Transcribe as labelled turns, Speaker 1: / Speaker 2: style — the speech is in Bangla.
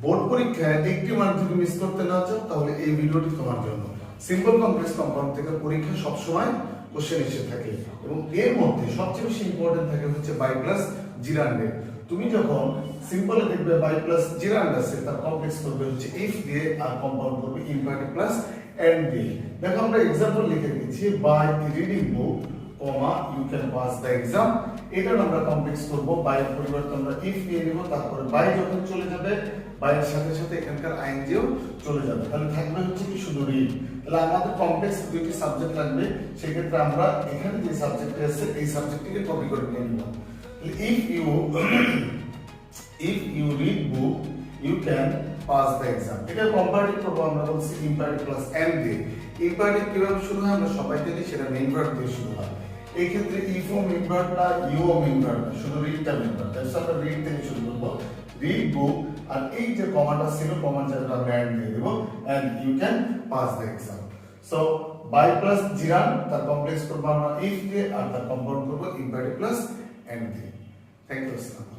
Speaker 1: বোর্ড পরীক্ষায় একটি মান যদি মিস করতে না চাও তাহলে এই ভিডিওটি তোমার জন্য। সিম্পল কমপ্লেক্স কম্পাউন্ড থেকে পরীক্ষা সবসময় কোশ্চেন এসে থাকে এবং এর মধ্যে সবচেয়ে বেশি ইম্পর্টেন্ট থাকে হচ্ছে বাই প্লাস জিরান্ডে। তুমি যখন সিম্পলে দেখবে বাই প্লাস জিরান্ড আছে, তার কমপ্লেক্স করবে হচ্ছে ইফ দিয়ে আর কম্পাউন্ড করবে ইম্পারেটিভ প্লাস এন্ড দিয়ে। দেখো আমরা एग्जांपल লিখে দিয়েছি, by reading book comma you can pass the exam. এটা আমরা কমপ্লেক্স করব, বাই এর পরিবর্তে আমরা ইফ নিয়ে নেব, তারপরে বাই যখন চলে যাবে বাই এর সাথে সাথে এখানকার আইএনজিও চলে যাবে, তাহলে থাকবে হচ্ছে কি শুধু রিড। তাহলে আমাদের কমপ্লেক্স দুইটি সাবজেক্ট লাগবে, সেই ক্ষেত্রে আমরা এখানে যে সাবজেক্ট আছে এই সাবজেক্টটিকে কপি করে নিয়ে নেব। if you read book you can pass the exam। এটা কম্পারেটিভ করব, আমরা বলছি ইম্পারেটিভ প্লাস এম দিয়ে। ইম্পারেটিভ কিভাবে শুরু হয় আমরা সবাই জানি, সেটা মেইন ভার্ব দিয়ে শুরু হয়। এই ক্ষেত্রে ইফ ও মেইন ভার্ব না, ইউ ও মেইন ভার্ব না, শুধু রিডটা মেইন ভার্ব। তাহলে আমরা রিড থেকে শুরু করব, রিড বুক, আর এই যে কমাটা ছিল কমার জায়গায় আমরা এন্ড দিয়ে দেব, and you can pass the exam. So by plus জিরান, তার কমপ্লেক্স করব আমরা ইফ দিয়ে, আর তার কম্পাউন্ড করব ইম্পারেটিভ প্লাস এন্ড দিয়ে। Thank you.